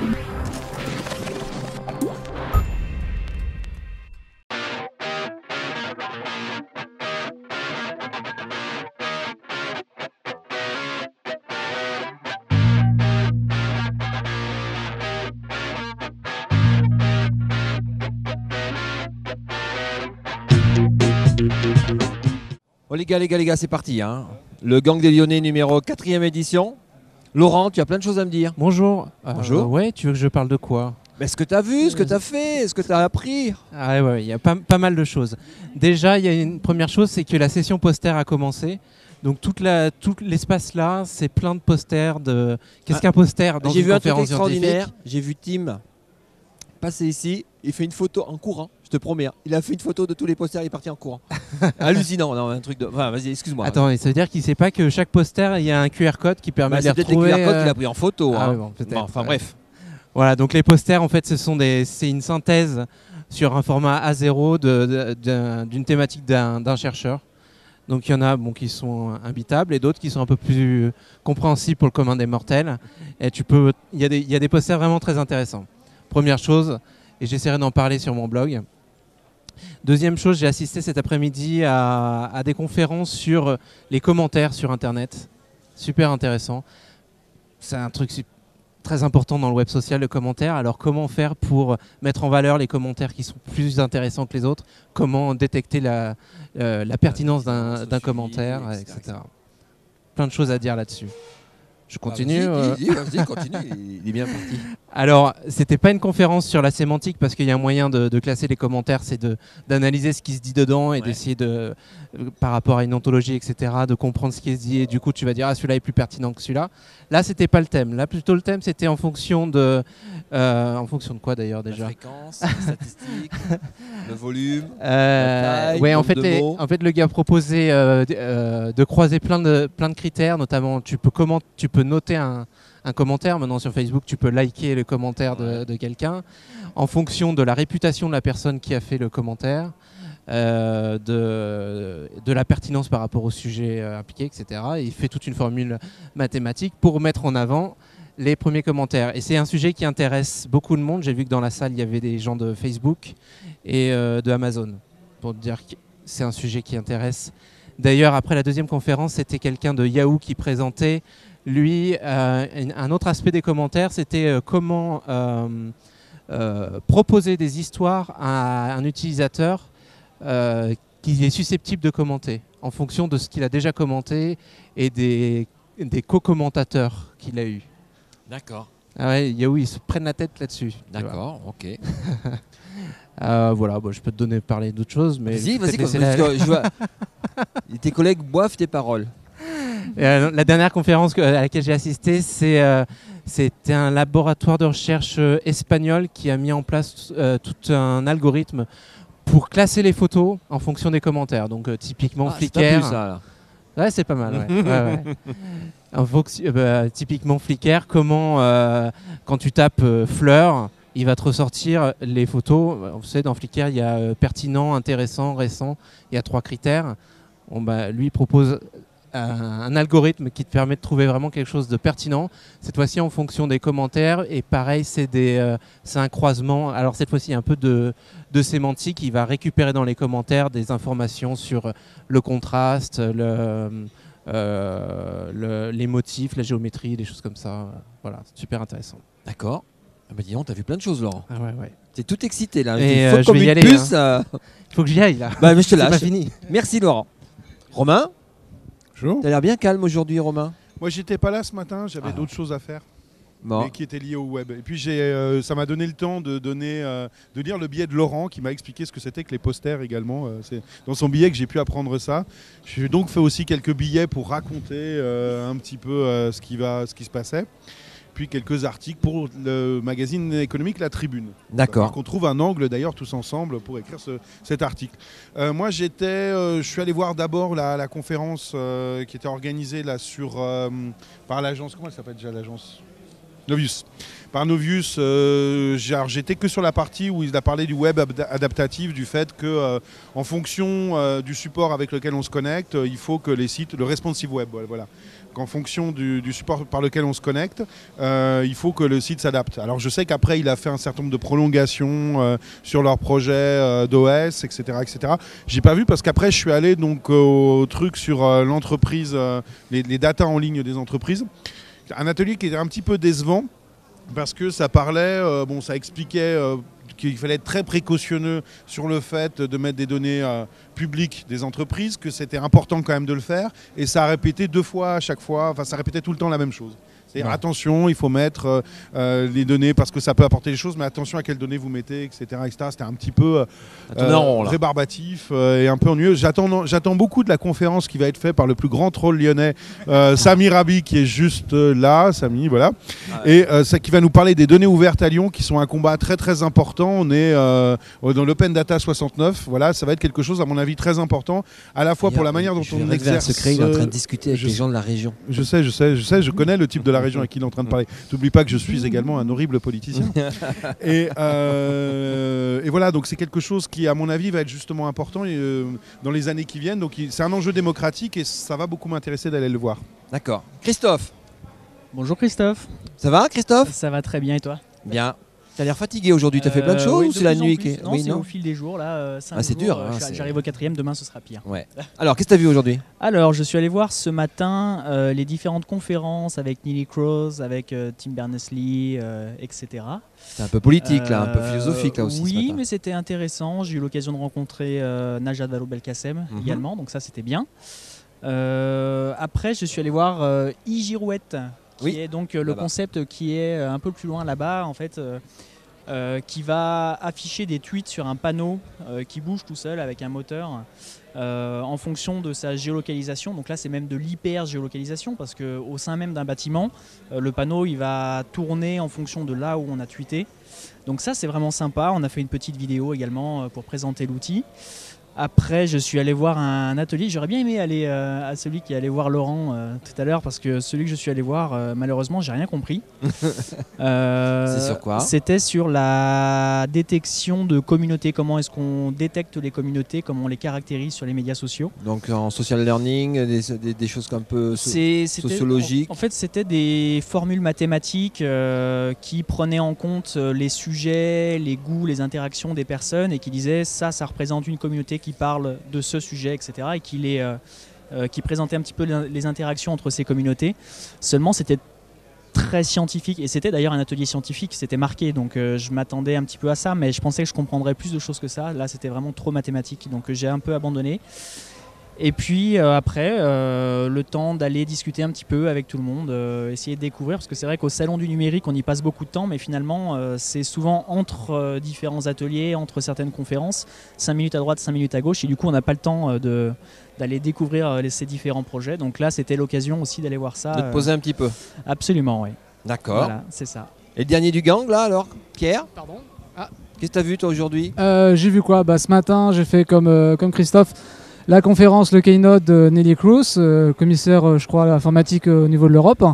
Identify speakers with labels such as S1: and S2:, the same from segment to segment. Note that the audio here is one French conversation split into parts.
S1: Bon, les gars, c'est parti. Hein. Le Gang des Lyonnais numéro 4e édition. Laurent, tu as plein de choses à me dire.
S2: Bonjour.
S1: Bonjour.
S2: Ouais, tu veux que je parle de quoi?
S1: Ce que tu as vu, ce que tu as fait, ce que tu as appris.
S2: Ah ouais, il y a pas mal de choses. Déjà, il y a une première chose, c'est que la session poster a commencé. Donc tout l'espace là, c'est plein de posters. Qu'est-ce qu'un poster dans
S1: J'ai
S2: une
S1: vu un truc
S2: conférence
S1: extraordinaire.
S2: scientifique?
S1: J'ai vu Tim passer ici. Il fait une photo en courant, je te promets. Il a fait une photo de tous les posters, il est parti en courant. Hallucinant, non, un truc de. Enfin, vas-y, excuse-moi.
S2: Attends, ça veut dire qu'il ne sait pas que chaque poster, il y a un QR code qui permet de les retrouver.
S1: C'est peut-être les QR codes qu'il a pris en photo.
S2: Ah
S1: hein.
S2: ouais, bon, peut-être.
S1: Bon, enfin bref.
S2: Voilà, donc les posters, en fait, c'est une synthèse sur un format A0 d'une thématique d'un chercheur. Donc il y en a qui sont imbitables et d'autres qui sont un peu plus compréhensibles pour le commun des mortels. Et il y a des posters vraiment très intéressants. Première chose, et j'essaierai d'en parler sur mon blog. Deuxième chose, j'ai assisté cet après-midi à des conférences sur les commentaires sur Internet. Super intéressant. C'est un truc très important dans le web social, le commentaire. Alors comment faire pour mettre en valeur les commentaires qui sont plus intéressants que les autres? Comment détecter la pertinence d'un commentaire, etc. Plein de choses à dire là-dessus. Je continue.
S1: Vas-y, continue, il est bien parti.
S2: Alors, c'était pas une conférence sur la sémantique parce qu'il y a un moyen de classer les commentaires, c'est d'analyser ce qui se dit dedans et d'essayer par rapport à une ontologie, etc., de comprendre ce qui se dit et du coup tu vas dire celui-là est plus pertinent que celui-là. Là, c'était pas le thème. Là, plutôt le thème, c'était en fonction de quoi d'ailleurs déjà?
S1: La fréquence, les statistiques, le volume, la taille,
S2: ouais,
S1: le
S2: en
S1: nombre de mots.
S2: fait, le gars proposait de croiser plein de critères, notamment tu peux noter un commentaire. Maintenant sur Facebook, tu peux liker le commentaire de quelqu'un en fonction de la réputation de la personne qui a fait le commentaire, de la pertinence par rapport au sujet impliqué, etc. Et il fait toute une formule mathématique pour mettre en avant les premiers commentaires. Et c'est un sujet qui intéresse beaucoup de monde. J'ai vu que dans la salle, il y avait des gens de Facebook et de Amazon, pour dire que c'est un sujet qui intéresse. D'ailleurs, après la deuxième conférence, c'était quelqu'un de Yahoo qui présentait. Lui, un autre aspect des commentaires, c'était comment proposer des histoires à un utilisateur qui est susceptible de commenter en fonction de ce qu'il a déjà commenté et des co-commentateurs qu'il a eu.
S1: D'accord.
S2: Ah ouais, Yahoo, ils se prennent la tête là-dessus.
S1: D'accord, ok.
S2: Voilà, je peux te parler d'autres choses, mais
S1: vas-y, tes collègues boivent tes paroles.
S2: La dernière conférence à laquelle j'ai assisté, c'était un laboratoire de recherche espagnol qui a mis en place tout un algorithme pour classer les photos en fonction des commentaires. Donc typiquement Flickr.
S1: C'est pas plus ça, là.
S2: Ouais, c'est pas mal. Ouais. Typiquement Flickr, comment quand tu tapes fleurs, il va te ressortir les photos. Vous savez, dans Flickr, il y a pertinent, intéressant, récent. Il y a 3 critères. Lui, il propose un algorithme qui te permet de trouver vraiment quelque chose de pertinent. Cette fois-ci, en fonction des commentaires. Et pareil, c'est un croisement. Alors cette fois-ci, il y a un peu de sémantique. Il va récupérer dans les commentaires des informations sur le contraste, les motifs, la géométrie, des choses comme ça. Voilà, c'est super intéressant.
S1: D'accord. Ah bah dis donc, t'as vu plein de choses, Laurent.
S2: Ah ouais.
S1: T'es tout excité là.
S2: Et
S1: faut
S2: je vais y aller.
S1: Puce,
S2: Il faut que j'y aille là.
S1: Mais je te lâche.
S2: C'est pas fini.
S1: Merci Laurent. Romain,
S3: bonjour.
S1: T'as l'air bien calme aujourd'hui, Romain.
S3: Moi, j'étais pas là ce matin. J'avais d'autres choses à faire. Mais qui étaient liées au web. Et puis ça m'a donné le temps de lire le billet de Laurent qui m'a expliqué ce que c'était que les posters également. C'est dans son billet que j'ai pu apprendre ça. J'ai donc fait aussi quelques billets pour raconter un petit peu ce qui se passait. Puis quelques articles pour le magazine économique La Tribune.
S1: D'accord.
S3: Qu'on trouve un angle d'ailleurs tous ensemble pour écrire cet article. Moi je suis allé voir d'abord la conférence qui était organisée là par l'agence, comment elle s'appelle déjà l'agence ? Novius. Par Novius, j'étais que sur la partie où il a parlé du web adaptatif, du fait que en fonction du support avec lequel on se connecte, il faut que les sites, le responsive web, voilà, qu'en fonction du support par lequel on se connecte, il faut que le site s'adapte. Alors je sais qu'après il a fait un certain nombre de prolongations sur leur projet d'OS, etc., etc. J'ai pas vu parce qu'après je suis allé donc au truc sur l'entreprise, les datas en ligne des entreprises. Un atelier qui était un petit peu décevant parce que ça parlait, ça expliquait qu'il fallait être très précautionneux sur le fait de mettre des données publiques des entreprises, que c'était important quand même de le faire, et ça a répété 2 fois à chaque fois, enfin ça répétait tout le temps la même chose. C'est-à-dire attention, il faut mettre les données parce que ça peut apporter des choses, mais attention à quelles données vous mettez, etc. etc. C'était un petit peu rébarbatif et un peu ennuyeux. J'attends beaucoup de la conférence qui va être faite par le plus grand troll lyonnais, Sami Rabi, qui est juste là, Sami, voilà, et qui va nous parler des données ouvertes à Lyon, qui sont un combat très très important. On est dans l'Open Data 69, voilà, ça va être quelque chose à mon avis très important, à la fois pour la manière dont on exerce.
S1: Il est en train de discuter avec les gens de la région.
S3: Je sais, je connais le type de la région à qui il est en train de parler. N'oublie pas que je suis également un horrible politicien. Et voilà, donc c'est quelque chose qui, à mon avis, va être justement important dans les années qui viennent. Donc c'est un enjeu démocratique et ça va beaucoup m'intéresser d'aller le voir.
S1: D'accord. Christophe.
S4: Bonjour Christophe.
S1: Ça va Christophe?
S4: Ça va très bien et toi?
S1: Bien. T'as l'air fatigué aujourd'hui, t'as fait plein de choses ou c'est la nuit qui...
S4: Non, c'est au fil des jours là.
S1: C'est dur.
S4: J'arrive au 4e, demain ce sera pire.
S1: Ouais. Alors, qu'est-ce que t'as vu aujourd'hui?
S4: Alors, je suis allé voir ce matin les différentes conférences avec Neelie Kroes, avec Tim Berners-Lee, etc.
S1: C'est un peu politique là, un peu philosophique là aussi.
S4: Oui, mais c'était intéressant. J'ai eu l'occasion de rencontrer Najat Vallaud-Belkacem également, donc ça c'était bien. Après, je suis allé voir e-Girouette, qui est donc le concept qui est un peu plus loin là-bas en fait. Qui va afficher des tweets sur un panneau qui bouge tout seul avec un moteur en fonction de sa géolocalisation. Donc là c'est même de l'hyper-géolocalisation parce qu'au sein même d'un bâtiment, le panneau il va tourner en fonction de là où on a tweeté. Donc ça c'est vraiment sympa. On a fait une petite vidéo également pour présenter l'outil. Après, je suis allé voir un atelier. J'aurais bien aimé aller à celui qui allait voir Laurent tout à l'heure parce que celui que je suis allé voir, malheureusement, j'ai rien compris.
S1: C'est sur quoi?
S4: C'était sur la détection de communautés. Comment est-ce qu'on détecte les communautés? Comment on les caractérise sur les médias sociaux?
S1: Donc en social learning, des choses un peu sociologiques.
S4: En fait, c'était des formules mathématiques qui prenaient en compte les sujets, les goûts, les interactions des personnes et qui disaient ça représente une communauté qui parle de ce sujet, etc. et qui présentait un petit peu les interactions entre ces communautés. Seulement, c'était très scientifique et c'était d'ailleurs un atelier scientifique, c'était marqué, donc je m'attendais un petit peu à ça, mais je pensais que je comprendrais plus de choses que ça. Là, c'était vraiment trop mathématique, donc j'ai un peu abandonné. Et puis après, le temps d'aller discuter un petit peu avec tout le monde, essayer de découvrir, parce que c'est vrai qu'au salon du numérique, on y passe beaucoup de temps, mais finalement, c'est souvent entre différents ateliers, entre certaines conférences, 5 minutes à droite, 5 minutes à gauche, et du coup, on n'a pas le temps d'aller découvrir ces différents projets. Donc là, c'était l'occasion aussi d'aller voir ça.
S1: De te poser un petit peu.
S4: Absolument, oui.
S1: D'accord.
S4: Voilà, c'est ça.
S1: Et le dernier du gang, là, alors, Pierre?
S5: Pardon.
S1: Qu'est-ce que tu as vu, toi, aujourd'hui?
S5: J'ai vu quoi? Ce matin, j'ai fait comme Christophe, la conférence, le keynote de Neelie Kroes, commissaire, je crois, à l'informatique au niveau de l'Europe,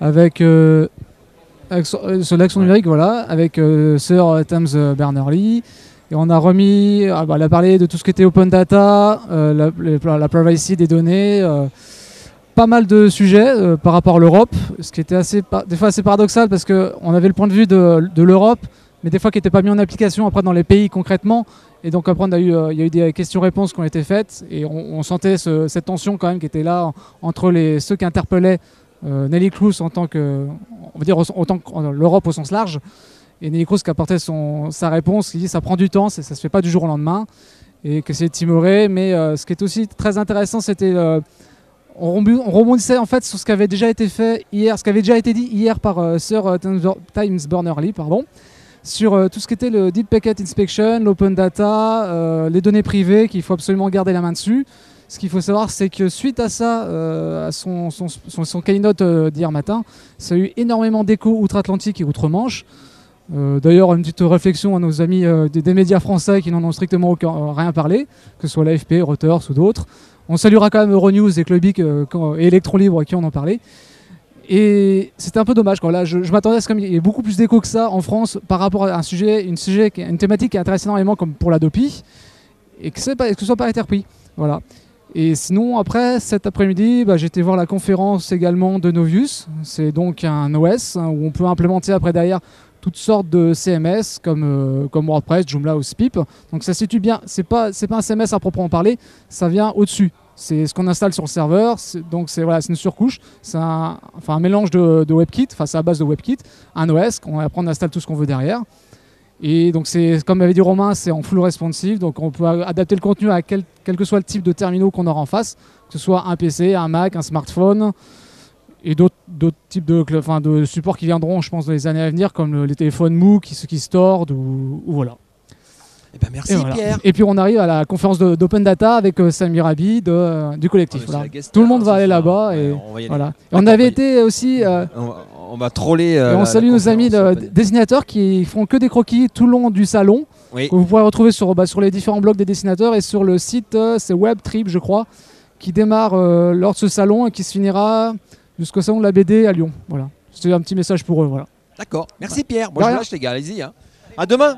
S5: avec sur l'action numérique, voilà, avec Sir Tim Berners-Lee. Et on a remis, elle a parlé de tout ce qui était open data, la privacy des données, pas mal de sujets par rapport à l'Europe, ce qui était des fois assez paradoxal parce qu'on avait le point de vue de l'Europe, mais des fois qui n'était pas mis en application après dans les pays concrètement. Et donc après, il y a eu des questions-réponses qui ont été faites et on sentait cette tension quand même qui était là entre ceux qui interpellaient Neelie Kroes en tant que, on va dire, autant que l'Europe au sens large, et Neelie Kroes qui apportait sa réponse, qui dit ça prend du temps, ça se fait pas du jour au lendemain, et que c'est timoré. Mais ce qui est aussi très intéressant, c'était on rebondissait en fait sur ce qui avait déjà été fait hier, ce qui avait déjà été dit hier par Sir Tim Berners-Lee, sur tout ce qui était le Deep Packet Inspection, l'open data, les données privées, qu'il faut absolument garder la main dessus. Ce qu'il faut savoir, c'est que suite à ça, à son keynote d'hier matin, ça a eu énormément d'échos outre-Atlantique et outre-Manche. D'ailleurs, une petite réflexion à nos amis des médias français qui n'en ont strictement rien parlé, que ce soit l'AFP, Reuters ou d'autres. On saluera quand même Euronews et Clubic et Electron Libre qui en ont parlé. Et c'était un peu dommage. Là, je m'attendais à ce qu'il y ait beaucoup plus d'écho que ça en France par rapport à une thématique qui intéresse énormément comme pour l'Adopi, et que ce soit pas été repris. Voilà. Et sinon, après, cet après-midi, j'ai été voir la conférence également de Novius. C'est donc un OS où on peut implémenter après derrière toutes sortes de CMS comme WordPress, Joomla ou Spip. Donc ça se situe bien. C'est pas un CMS à proprement parler, ça vient au-dessus. C'est ce qu'on installe sur le serveur, donc c'est une surcouche, c'est un mélange de WebKit, c'est à base de WebKit, un OS, après on installe tout ce qu'on veut derrière. Et donc c'est, comme avait dit Romain, c'est en full responsive, donc on peut adapter le contenu à quel que soit le type de terminaux qu'on aura en face, que ce soit un PC, un Mac, un smartphone, et d'autres types de supports qui viendront, je pense, dans les années à venir, comme les téléphones mou qui se tordent, ou voilà.
S1: Merci Pierre.
S5: Et puis on arrive à la conférence d'Open Data avec Samir Abi du collectif. Tout le monde va aller là-bas. Et on avait été aussi...
S1: on va troller.
S5: Et on salue nos amis dessinateurs qui font que des croquis tout le long du salon. Oui. Que vous pourrez retrouver sur les différents blogs des dessinateurs et sur le site, c'est WebTrip je crois, qui démarre lors de ce salon et qui se finira jusqu'au salon de la BD à Lyon. Voilà. C'était un petit message pour eux. Voilà.
S1: D'accord. Merci Pierre. Moi je lâche les gars, allez-y. À demain.